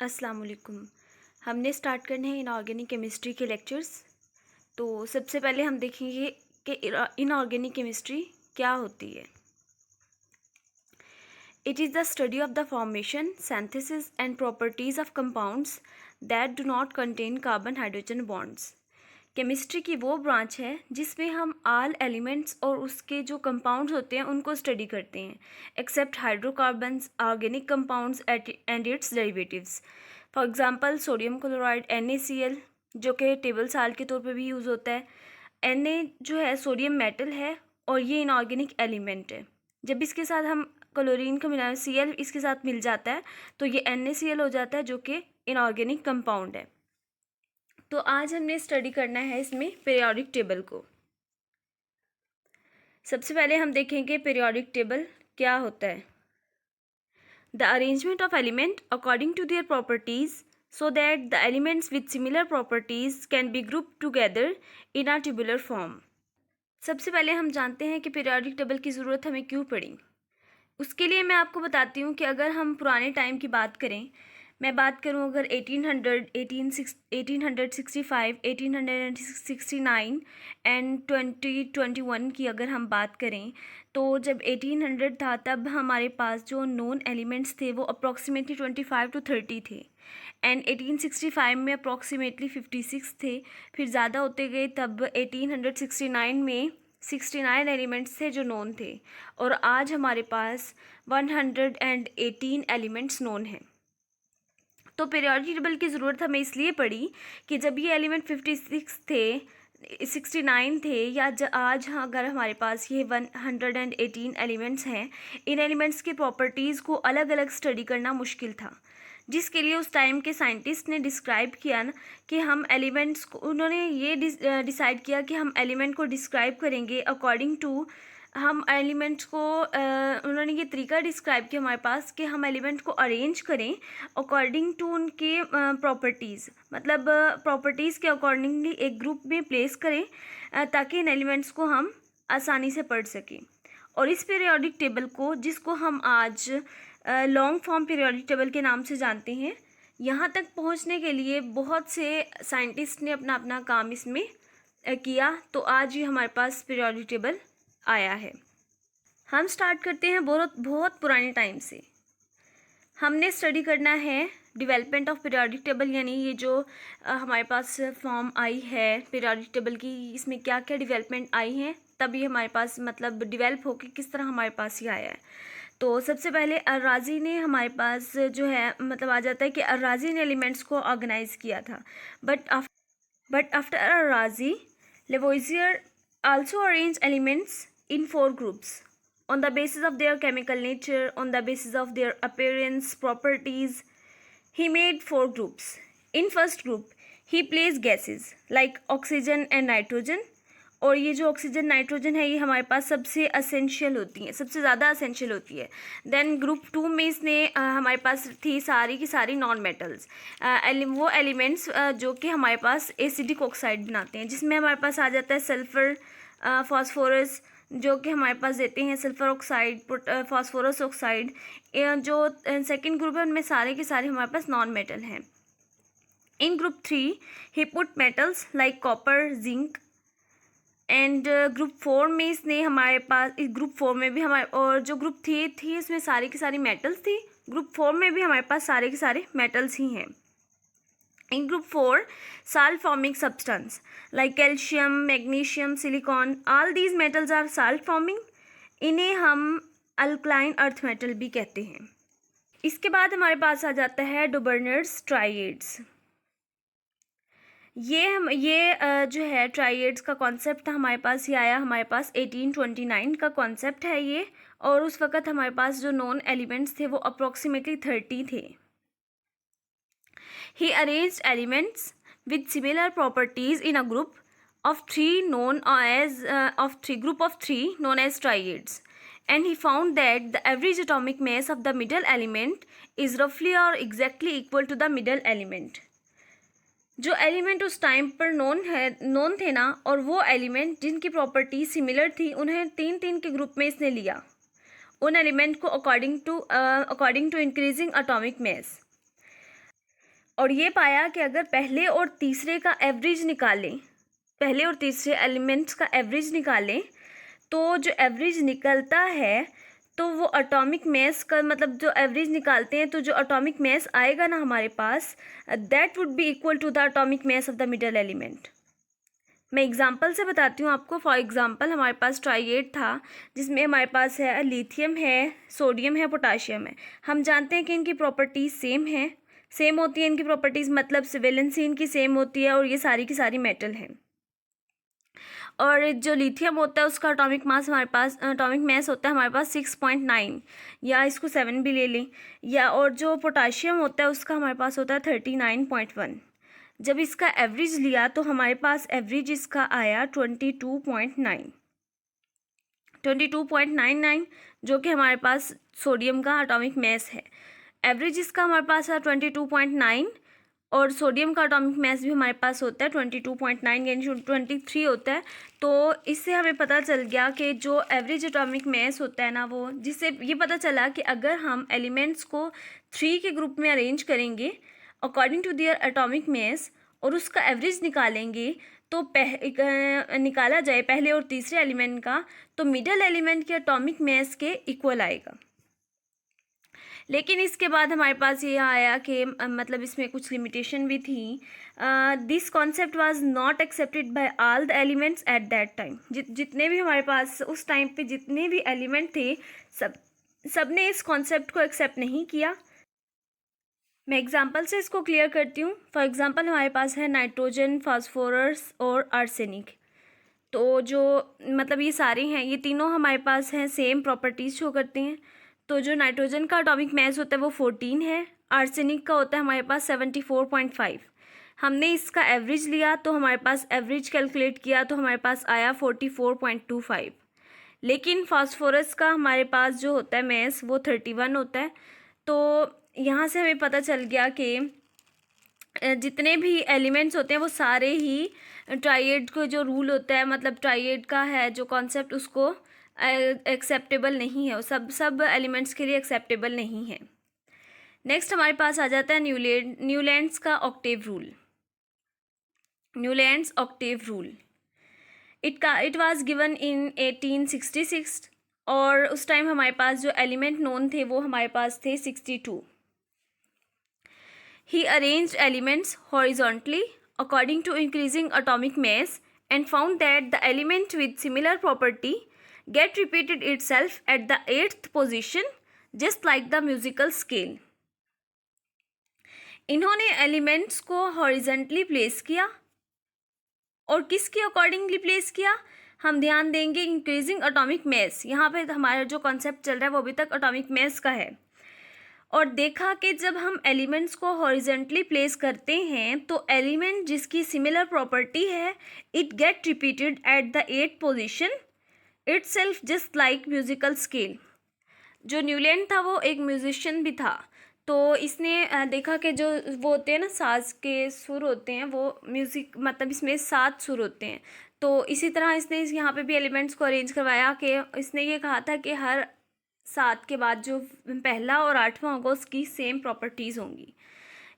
अस्सलाम वालेकुम। हमने स्टार्ट करने हैं इनऑर्गेनिक केमिस्ट्री के लेक्चर्स। तो सबसे पहले हम देखेंगे कि इनऑर्गेनिक केमिस्ट्री क्या होती है। It is the study of the formation, synthesis and properties of compounds that do not contain carbon hydrogen bonds. Chemistry की वो ब्रांच है जिसमें हम ऑल एलिमेंट्स और उसके जो कंपाउंड्स होते हैं उनको स्टडी करते हैं, except hydrocarbons, organic compounds and its derivatives. For example sodium chloride NaCl, जो कि टेबल साल्ट के तौर पे भी यूज़ होता है। Na जो है सोडियम मेटल है और ये इनऑर्गेनिक एलिमेंट है। जब इसके साथ हम क्लोरीन का मिलाएं, Cl इसके साथ मिल जाता है तो ये NaCl हो जाता है, जो कि इनऑर्गेनिक कंपाउंड है। तो आज हमने स्टडी करना है इसमें पीरियोडिक टेबल को। सबसे पहले हम देखेंगे पीरियोडिक टेबल क्या होता है। The arrangement of element according to their properties so that the elements with similar properties can be group together in a tabular form. सबसे पहले हम जानते हैं कि पीरियोडिक टेबल की ज़रूरत हमें क्यों पड़ी। उसके लिए मैं आपको बताती हूँ कि अगर हम पुराने टाइम की बात करें, मैं बात करूं अगर 1865, 1869 एंड 2021 की अगर हम बात करें, तो जब 1800 था तब हमारे पास जो नोन एलिमेंट्स थे वो अप्रॉक्सीमेटली 25 to 30 थे, एंड 1865 में अप्रॉक्सीमेटली 56 थे। फिर ज़्यादा होते गए, तब 1869 में 69 एलिमेंट्स थे जो नोन थे, और आज हमारे पास 118 एलिमेंट्स नोन हैं। तो पीरियोडिक टेबल की ज़रूरत हमें इसलिए पड़ी कि जब ये एलिमेंट 56 थे, 69 थे, या आज अगर हमारे पास ये 118 एलिमेंट्स हैं, इन एलिमेंट्स की प्रॉपर्टीज़ को अलग अलग स्टडी करना मुश्किल था, जिसके लिए उस टाइम के साइंटिस्ट ने डिस्क्राइब किया ना कि हम एलिमेंट्स को, उन्होंने ये डिसाइड किया कि हम एलिमेंट को डिस्क्राइब करेंगे अकॉर्डिंग टू, हम एलिमेंट्स को उन्होंने ये तरीका डिस्क्राइब किया हमारे पास कि हम एलिमेंट को अरेंज करें अकॉर्डिंग टू उनके प्रॉपर्टीज़, मतलब प्रॉपर्टीज़ के अकॉर्डिंगली एक ग्रुप में प्लेस करें ताकि इन एलिमेंट्स को हम आसानी से पढ़ सकें। और इस पीरियोडिक टेबल को, जिसको हम आज लॉन्ग फॉर्म पीरियोडिक टेबल के नाम से जानते हैं, यहाँ तक पहुँचने के लिए बहुत से साइंटिस्ट ने अपना अपना काम इसमें किया, तो आज ये हमारे पास पीरियोडिक टेबल आया है। हम स्टार्ट करते हैं बहुत बहुत पुराने टाइम से। हमने स्टडी करना है डेवलपमेंट ऑफ पीरियोडिक टेबल, यानी ये जो हमारे पास फॉर्म आई है पीरियोडिक टेबल की, इसमें क्या क्या डेवलपमेंट आई हैं, तब ये हमारे पास मतलब डेवलप होकर किस तरह हमारे पास ये आया है। तो सबसे पहले अर्राजी ने हमारे पास जो है, मतलब आ जाता है कि अर्राजी ने एलिमेंट्स को ऑर्गेनाइज किया था, बट आफ्टर अर्राजी, Lavoisier also arrange elements in 4 groups on the basis of their chemical nature, on the basis of their appearance, properties. He made 4 groups. In first group, he placed gases like oxygen and nitrogen. और ये जो oxygen nitrogen है ये हमारे पास सबसे essential होती हैं, सबसे ज़्यादा असेंशियल होती है। देन ग्रुप 2 में इसने हमारे पास थी सारी की सारी नॉन मेटल्स, वो एलिमेंट्स जो कि हमारे पास एसिडिक ऑक्साइड बनाते हैं, जिसमें हमारे पास आ जाता है सल्फ़र, फास्फोरस, जो कि हमारे पास देते हैं सल्फ़र ऑक्साइड, फास्फोरस ऑक्साइड। जो सेकेंड ग्रुप है उनमें सारे के सारे हमारे पास नॉन मेटल हैं। In group 3 he put metals like copper, zinc, and group 4 में इसने हमारे पास, इस ग्रुप 4 में भी हमारे, और जो ग्रुप थी इसमें सारी की सारी मेटल्स थी, ग्रुप 4 में भी हमारे पास सारे के सारे मेटल्स ही हैं। In group 4 salt forming substance like calcium, magnesium, silicon, all these metals are salt forming. इन्हें हम अल्कलाइन अर्थ मेटल भी कहते हैं। इसके बाद हमारे पास आ जाता है डुबर्नर्स ट्राइएड्स। ये जो है ट्राइएड्स का कॉन्सेप्ट था हमारे पास, ये आया हमारे पास 1829 का कॉन्सेप्ट है ये, और उस वक़्त हमारे पास जो नॉन एलिमेंट्स थे वो अप्रॉक्सीमेटली 30 थे। He arranged elements with similar properties in a group of 3 known as triads, and he found that the average atomic mass of the middle element is roughly or exactly equal to the middle element. जो element उस time पर known थे ना, और वो element जिनकी property similar थी, उन्हें 3 के ग्रुप में इसने लिया, उन एलिमेंट को according to increasing atomic mass. और ये पाया कि अगर पहले और तीसरे का एवरेज निकालें, पहले और तीसरे एलिमेंट्स का एवरेज निकालें, तो जो एवरेज निकलता है तो वो एटॉमिक मास का मतलब जो एवरेज निकालते हैं तो जो एटॉमिक मास आएगा ना हमारे पास, that would be equal to the atomic mass of the middle element. मैं एग्जांपल से बताती हूँ आपको। फॉर एग्जांपल हमारे पास ट्राइएड था जिसमें हमारे पास है लिथियम है, सोडियम है, पोटाशियम है। हम जानते हैं कि इनकी प्रॉपर्टीज़ सेम होती है इनकी प्रॉपर्टीज़, मतलब वैलेंसी इनकी सेम होती है और ये सारी की सारी मेटल हैं। और जो लिथियम होता है उसका एटॉमिक मास हमारे पास, एटॉमिक मास होता है हमारे पास 6.9 या इसको 7 भी ले लें, या और जो पोटाशियम होता है उसका हमारे पास होता है 39.1। जब इसका एवरेज लिया तो हमारे पास एवरेज इसका आया 22.99, जो कि हमारे पास सोडियम का एटॉमिक मास है। एवरेज इसका हमारे पास है 22.9 और सोडियम का एटॉमिक मास भी हमारे पास होता है 22.9 यानी 23 होता है। तो इससे हमें पता चल गया कि जो एवरेज एटॉमिक मास होता है ना, वो जिससे ये पता चला कि अगर हम एलिमेंट्स को 3 के ग्रुप में अरेंज करेंगे according to their atomic mass और उसका एवरेज निकालेंगे तो निकाला जाए पहले और तीसरे एलिमेंट का, तो मिडल एलिमेंट के एटॉमिक मास के इक्वल आएगा। लेकिन इसके बाद हमारे पास ये आया कि मतलब इसमें कुछ लिमिटेशन भी थी। This concept was not accepted by all the elements at that time. जितने भी हमारे पास उस टाइम पे जितने भी एलिमेंट थे सब ने इस कॉन्सेप्ट को एक्सेप्ट नहीं किया। मैं एग्जांपल से इसको क्लियर करती हूँ। फॉर एग्जांपल हमारे पास है नाइट्रोजन, फास्फोरस और आर्सेनिक। तो जो मतलब ये सारे हैं, ये तीनों हमारे पास हैं, सेम प्रॉपर्टीज़ शो करते हैं। तो जो नाइट्रोजन का एटॉमिक मास होता है वो 14 है, आर्सेनिक का होता है हमारे पास 74.5। हमने इसका एवरेज लिया तो हमारे पास एवरेज कैलकुलेट किया तो हमारे पास आया 44.25। लेकिन फास्फोरस का हमारे पास जो होता है मास वो 31 होता है। तो यहाँ से हमें पता चल गया कि जितने भी एलिमेंट्स होते हैं वो सारे ही ट्राइएड को जो रूल होता है, मतलब ट्राइएड का है जो कॉन्सेप्ट, उसको एक्सेप्टेबल नहीं है, वो सब एलिमेंट्स के लिए एक्सेप्टेबल नहीं है। नेक्स्ट हमारे पास आ जाता है न्यूलैंड्स का Octave rule. Newlands Octave rule it was given in 1866 और उस टाइम हमारे पास जो एलिमेंट नोन थे वो हमारे पास थे 62। He arranged elements horizontally according to increasing atomic mass and found that the element with similar property get repeated itself at the 8th position just like the musical scale. इन्होंने elements को horizontally place किया और किसके accordingly place किया, हम ध्यान देंगे increasing atomic मास। यहाँ पे हमारा जो कॉन्सेप्ट चल रहा है वो अभी तक एटॉमिक मास का है। और देखा कि जब हम एलिमेंट्स को हॉरिजेंटली प्लेस करते हैं तो एलिमेंट जिसकी सिमिलर प्रॉपर्टी है it get repeated at the 8th position itself just like musical scale. जो न्यूलैंड था वो एक म्यूजिशियन भी था, तो इसने देखा कि जो वो होते हैं ना साज के सुर होते हैं, वो म्यूज़िक मतलब इसमें 7 सुर होते हैं। तो इसी तरह इसने यहाँ पे भी एलिमेंट्स को अरेंज करवाया कि इसने ये कहा था कि हर 7 के बाद जो पहला और 8वां होगा उसकी सेम प्रॉपर्टीज़ होंगी।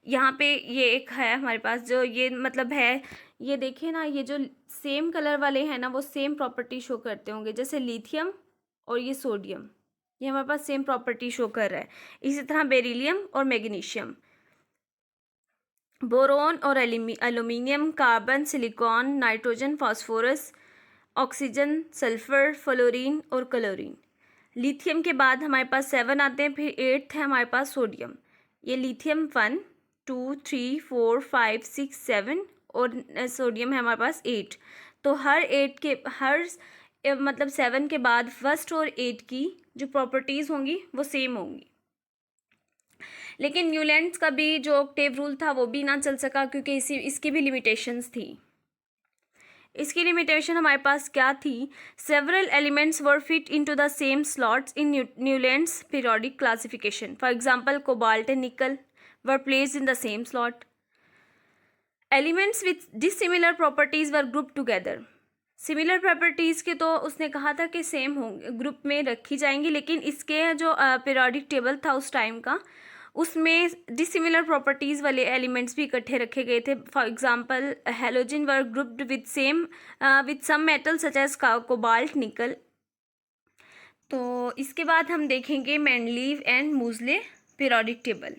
यहाँ पे ये एक है हमारे पास जो ये मतलब है, ये देखिए ना, ये जो सेम कलर वाले हैं ना वो सेम प्रॉपर्टी शो करते होंगे, जैसे लिथियम और ये सोडियम, ये हमारे पास सेम प्रॉपर्टी शो कर रहा है। इसी तरह बेरिलियम और मैग्नीशियम, बोरोन और aluminium, carbon, silicon, nitrogen, phosphorus, oxygen, sulphur, fluorine और क्लोरीन। लिथियम के बाद हमारे पास 7 आते हैं, फिर 8th है हमारे पास सोडियम। ये लिथियम 1 2 3 4 5 6 7 और सोडियम है हमारे पास 8। तो हर 8 के मतलब 7 के बाद फर्स्ट और 8 की जो प्रॉपर्टीज़ होंगी वो सेम होंगी। लेकिन न्यूलैंड्स का भी जो ऑक्टेव रूल था वो भी ना चल सका क्योंकि इसकी भी लिमिटेशंस थी। इसकी लिमिटेशन हमारे पास क्या थी, several elements were fit into the same slots in Newlands periodic classification. For example cobalt and निकल were placed in the same slot. Elements with dissimilar properties were group together. Similar properties के तो उसने कहा था कि same होंगे, group में रखी जाएंगी, लेकिन इसके जो पीरियोडिक टेबल था उस टाइम का उसमें डिसिमिलर प्रॉपर्टीज़ वाले एलिमेंट्स भी इकट्ठे रखे गए थे। For example halogen were grouped with some metal such as cobalt nickel. तो इसके बाद हम देखेंगे Mendeleev and Moseley periodic table.